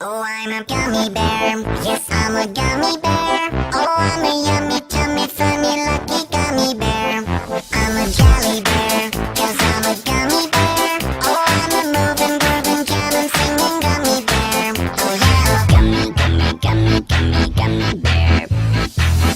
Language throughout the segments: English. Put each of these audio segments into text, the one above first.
Oh, I'm a gummy bear. Yes, I'm a gummy bear. Oh, I'm a yummy, tummy, funny, lucky gummy bear. I'm a jelly bear, 'cause I'm a gummy bear. Oh, I'm a moving, grooving, jamming, singing gummy bear. Oh, yeah. Gummy, gummy, gummy, gummy, gummy bear.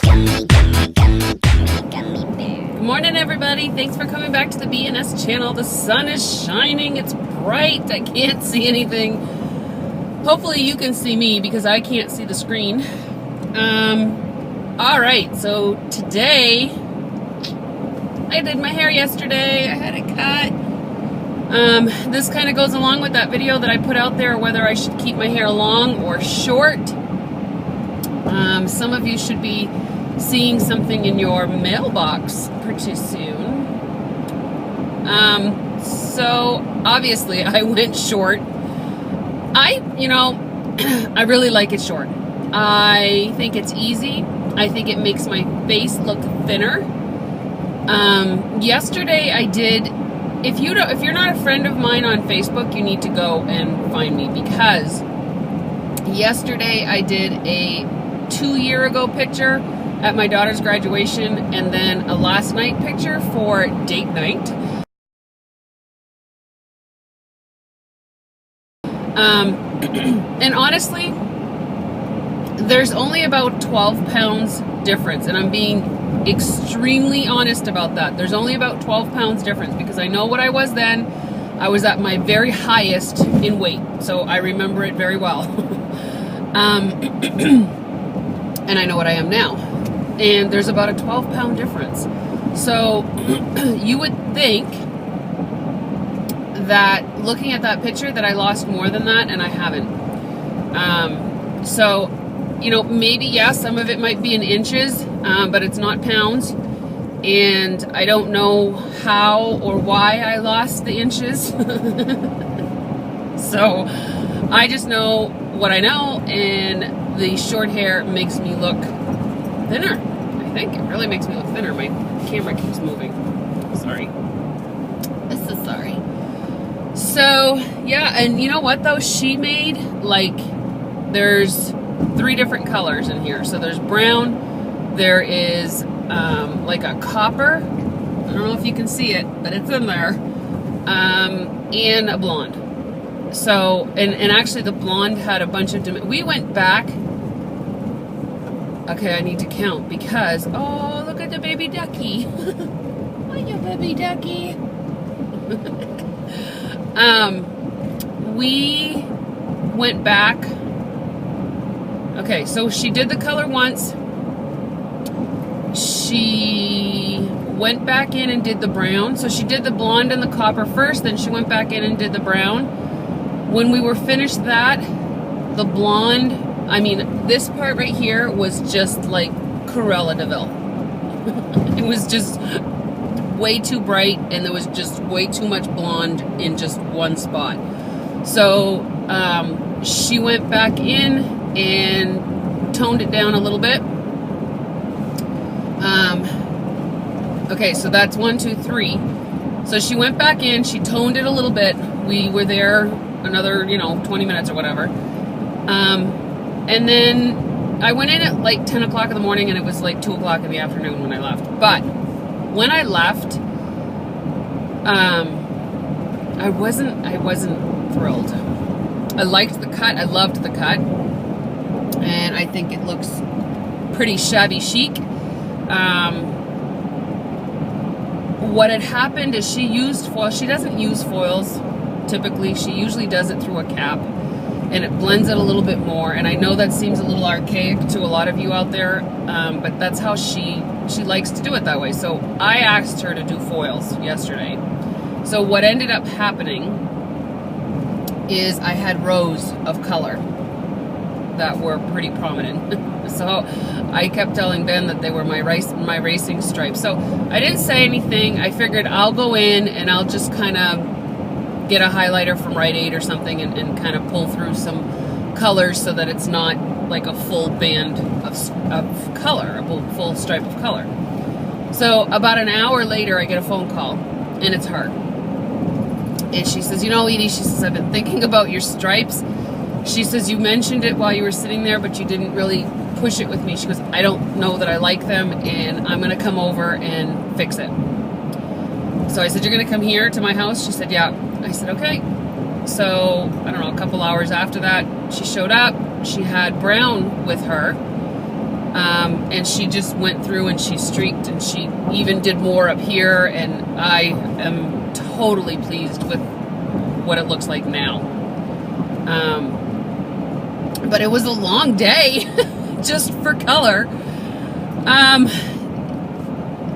Gummy, gummy, gummy, gummy, gummy bear. Good morning, everybody. Thanks for coming back to the BNS Channel. The sun is shining. It's bright. I can't see anything. Hopefully you can see me because I can't see the screen. All right, so today, I did my hair yesterday. I had it cut. This kind of goes along with that video that I put out there, whether I should keep my hair long or short. Some of you should be seeing something in your mailbox pretty soon. So obviously I went short. I really like it short. I think it's easy. I think it makes my face look thinner. Yesterday I did, if you're not a friend of mine on Facebook, you need to go and find me, because yesterday I did a 2-year ago picture at my daughter's graduation, and then a last night picture for date night. And honestly, there's only about 12 pounds difference, and I'm being extremely honest about that. There's only about 12 pounds difference, because I know what I was then. I was at my very highest in weight, so I remember it very well. And I know what I am now, and there's about a 12-pound difference. So you would think that looking at that picture that I lost more than that, and I haven't. So, maybe, yes, some of it might be in inches, but it's not pounds. And I don't know how or why I lost the inches. So I just know what I know, and the short hair makes me look thinner. I think it really makes me look thinner. My camera keeps moving. Sorry. This is sorry. So, yeah, and you know what, though? She made, there's 3 different colors in here. So there's brown, there is, a copper. I don't know if you can see it, but it's in there. And a blonde. So, and actually the blonde had a bunch of, we went back. Okay, I need to count because, oh, look at the baby ducky. Look at your baby ducky. We went back. Okay, so she did the color once. She went back in and did the brown. So she did the blonde and the copper first, then she went back in and did the brown. When we were finished that, the blonde, this part right here was just like Cruella de Vil. It was just way too bright, and there was just way too much blonde in just one spot. So she went back in and toned it down a little bit. Okay, so that's 1, 2, 3. So she went back in, she toned it a little bit. We were there another, 20 minutes or whatever. And then I went in at 10 o'clock in the morning, and it was 2 o'clock in the afternoon when I left. But when I left, I wasn't thrilled. I liked the cut. I loved the cut, and I think it looks pretty shabby chic. What had happened is she used foil. She doesn't use foils typically. She usually does it through a cap, and it blends it a little bit more. And I know that seems a little archaic to a lot of you out there, but that's how she likes to do it that way. So I asked her to do foils yesterday. So what ended up happening is I had rows of color that were pretty prominent. So I kept telling Ben that they were my racing stripes. So I didn't say anything. I figured I'll go in and I'll just kind of get a highlighter from Rite Aid or something and kind of pull through some colors so that it's not like a full band of color, a full stripe of color. So about an hour later, I get a phone call, and it's her. And she says, Edie, she says, I've been thinking about your stripes. she says, you mentioned it while you were sitting there, but you didn't really push it with me. She goes, I don't know that I like them, and I'm going to come over and fix it. So I said, you're going to come here to my house? She said, yeah. I said, okay. So, I don't know, a couple hours after that, she showed up. She had brown with her, and she just went through and she streaked, and she even did more up here, and I am totally pleased with what it looks like now. But it was a long day just for color.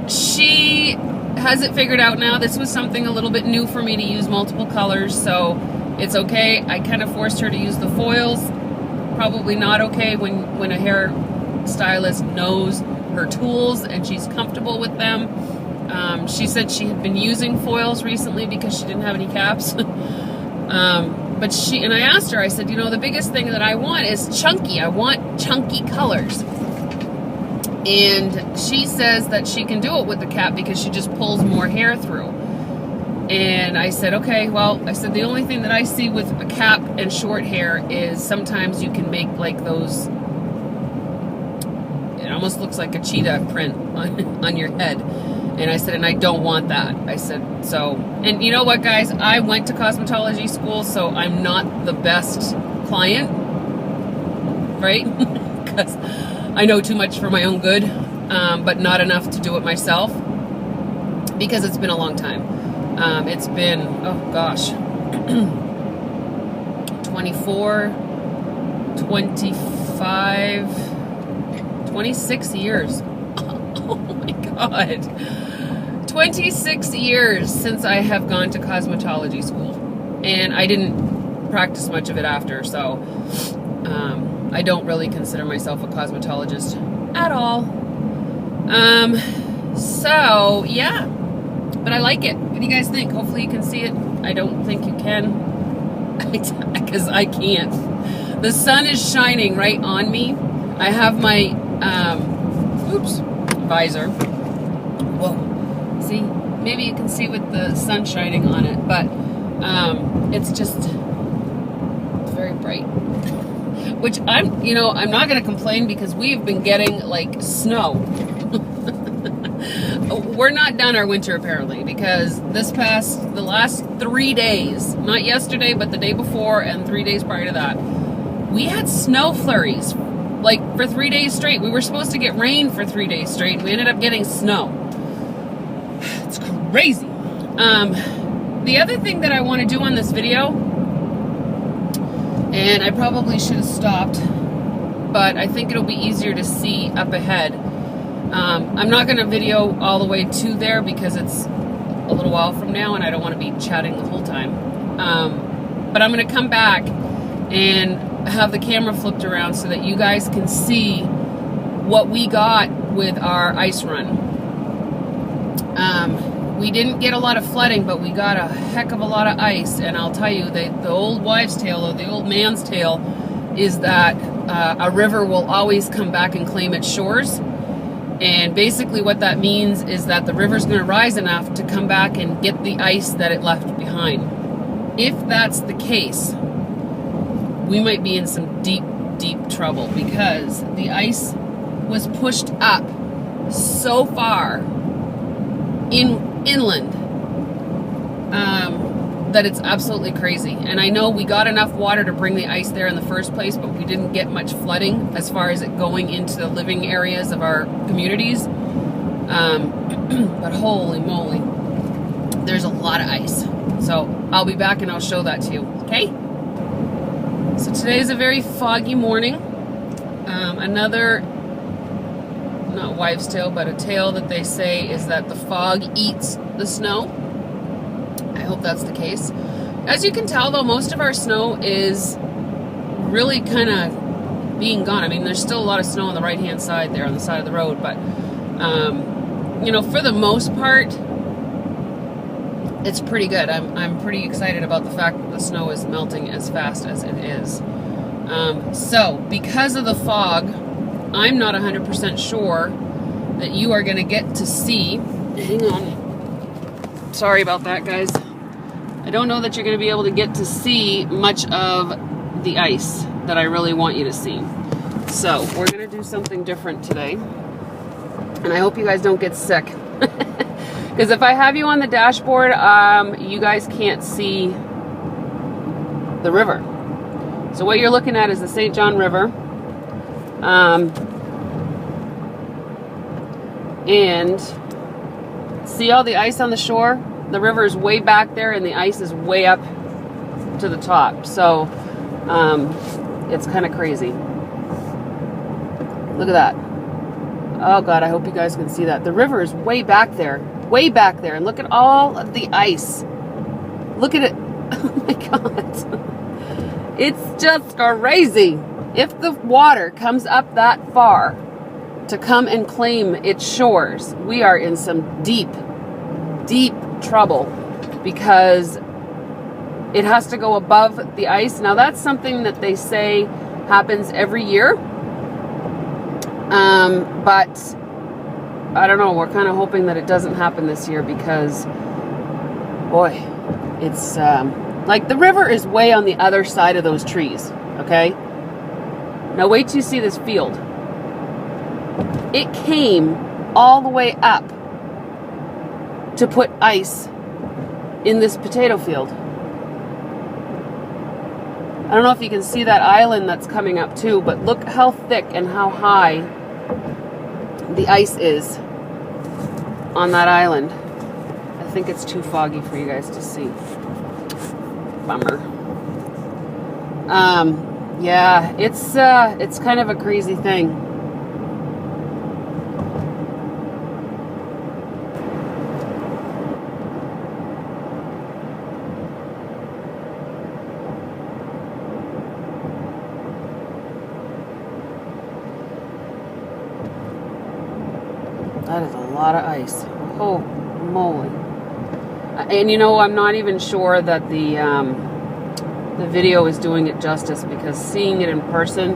She has it figured out now. This was something a little bit new for me to use multiple colors, so it's okay. I kind of forced her to use the foils. Probably not okay when a hair stylist knows her tools and she's comfortable with them. She said she had been using foils recently because she didn't have any caps. But I asked her, I said, you know, the biggest thing that I want is chunky. I want chunky colors. And she says that she can do it with the cap because she just pulls more hair through. And I said, okay, well, I said, the only thing that I see with a cap and short hair is sometimes you can make like those, it almost looks like a cheetah print on your head. And I said, and I don't want that. I said, so, and you know what, guys, I went to cosmetology school, so I'm not the best client, right? Because I know too much for my own good, but not enough to do it myself, because it's been a long time. It's been, oh gosh, 24, 25, 26 years. Oh my God. 26 years since I have gone to cosmetology school, and I didn't practice much of it after, so I don't really consider myself a cosmetologist at all. So yeah, but I like it. What do you guys think? Hopefully you can see it. I don't think you can, because I can't. The sun is shining right on me. I have my visor. Whoa. See, maybe you can see with the sun shining on it, but it's just very bright. Which I'm not going to complain, because we've been getting like snow. We're not done our winter apparently, because the last 3 days, not yesterday, but the day before and 3 days prior to that, we had snow flurries like for 3 days straight. We were supposed to get rain for 3 days straight, and we ended up getting snow. It's crazy. The other thing that I want to do on this video, and I probably should have stopped, but I think it'll be easier to see up ahead. I'm not going to video all the way to there because it's a little while from now and I don't want to be chatting the whole time. But I'm going to come back and have the camera flipped around so that you guys can see what we got with our ice run. We didn't get a lot of flooding, but we got a heck of a lot of ice, and I'll tell you, the old wives' tale, or the old man's tale, is that a river will always come back and claim its shores. And basically what that means is that the river's going to rise enough to come back and get the ice that it left behind. If that's the case, we might be in some deep, deep trouble, because the ice was pushed up so far inland that it's absolutely crazy. And I know we got enough water to bring the ice there in the first place, but we didn't get much flooding as far as it going into the living areas of our communities. But holy moly, there's a lot of ice. So I'll be back and I'll show that to you, okay? So today's a very foggy morning. Another, not wives' tale, but a tale that they say is that the fog eats the snow. I hope that's the case. As you can tell, though, most of our snow is really kind of being gone. I mean, there's still a lot of snow on the right-hand side there, on the side of the road, but, for the most part, it's pretty good. I'm pretty excited about the fact that the snow is melting as fast as it is. So, because of the fog, I'm not 100% sure that you are going to get to see. Hang on. Sorry about that, guys. I don't know that you're going to be able to get to see much of the ice that I really want you to see. So we're gonna do something different today. And I hope you guys don't get sick. Because if I have you on the dashboard, you guys can't see the river. So what you're looking at is the St. John River. And see all the ice on the shore? The river is way back there and the ice is way up to the top. So it's kind of crazy. Look at that. Oh God, I hope you guys can see that. The river is way back there. Way back there. And look at all of the ice. Look at it. Oh my God. It's just crazy. If the water comes up that far to come and claim its shores, we are in some deep, deep trouble because it has to go above the ice. Now that's something that they say happens every year. But I don't know, we're kind of hoping that it doesn't happen this year because, boy, it's like the river is way on the other side of those trees, okay? Now wait till you see this field. It came all the way up to put ice in this potato field. I don't know if you can see that island that's coming up too, but look how thick and how high the ice is on that island. I think it's too foggy for you guys to see. Bummer. Yeah, it's kind of a crazy thing. That is a lot of ice. Oh, moly. And you know, I'm not even sure that the video is doing it justice because seeing it in person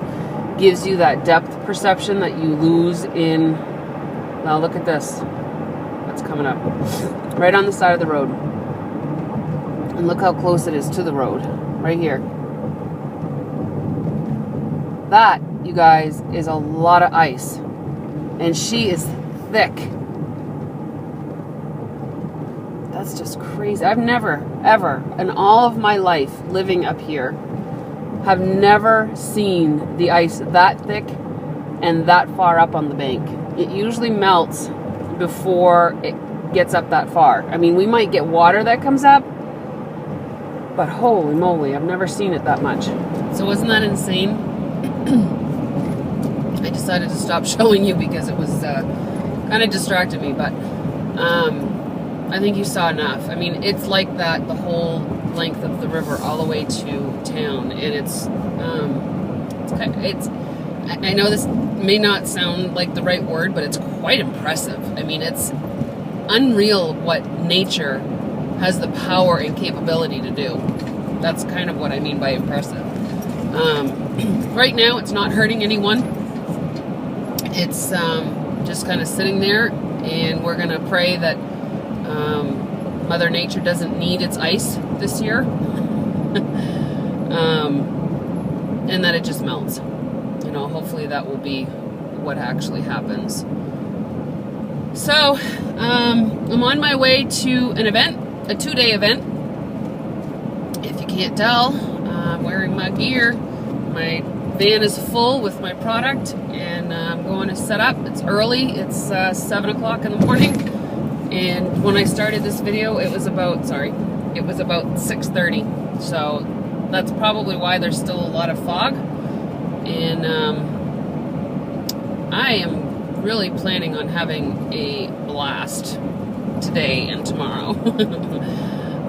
gives you that depth perception that you lose in... Now look at this. What's coming up? Right on the side of the road. And look how close it is to the road. Right here. That, you guys, is a lot of ice. And she is thick. That's just crazy. I've never, ever, in all of my life living up here, have never seen the ice that thick and that far up on the bank. It usually melts before it gets up that far. I mean, we might get water that comes up, but holy moly, I've never seen it that much. So wasn't that insane? I decided to stop showing you because it was kind of distracted me, but I think you saw enough. I mean, it's like that the whole length of the river all the way to town, and it's I know this may not sound like the right word, but it's quite impressive. I mean, it's unreal what nature has the power and capability to do. That's kind of what I mean by impressive. Right now, it's not hurting anyone. It's just kind of sitting there, and we're going to pray that Mother Nature doesn't need its ice this year, and that it just melts. You know, hopefully that will be what actually happens. So, I'm on my way to an event, a 2-day event. If you can't tell, I'm wearing my gear. My van is full with my product, and I'm going to set up. It's early. It's 7 o'clock in the morning. And when I started this video, it was about 6:30. So that's probably why there's still a lot of fog. And I am really planning on having a blast today and tomorrow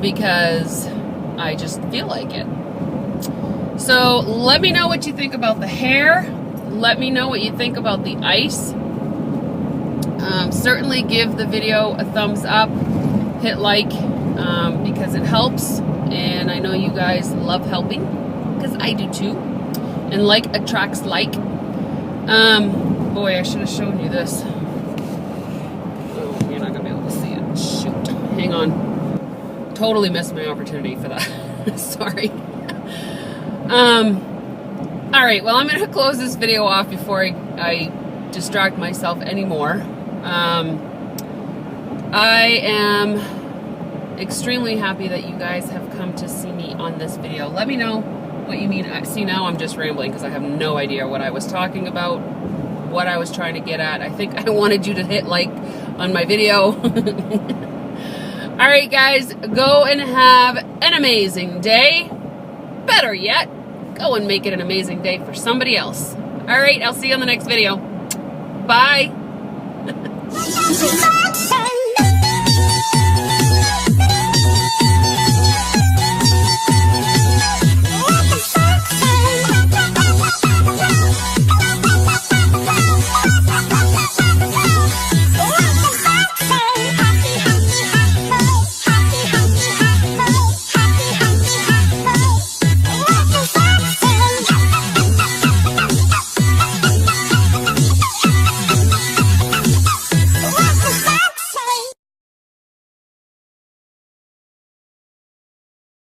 because I just feel like it. So let me know what you think about the hair. Let me know what you think about the ice. Certainly give the video a thumbs up, hit like, because it helps, and I know you guys love helping, because I do too, and like attracts like. Boy, I should have shown you this. Oh, you're not going to be able to see it. Shoot. Hang on. Totally missed my opportunity for that. Sorry. All right, well, I'm going to close this video off before I distract myself anymore. I am extremely happy that you guys have come to see me on this video. Let me know what you mean. See, now I'm just rambling because I have no idea what I was talking about, what I was trying to get at. I think I wanted you to hit like on my video. All right, guys, go and have an amazing day. Better yet, go and make it an amazing day for somebody else. All right, I'll see you on the next video. Bye.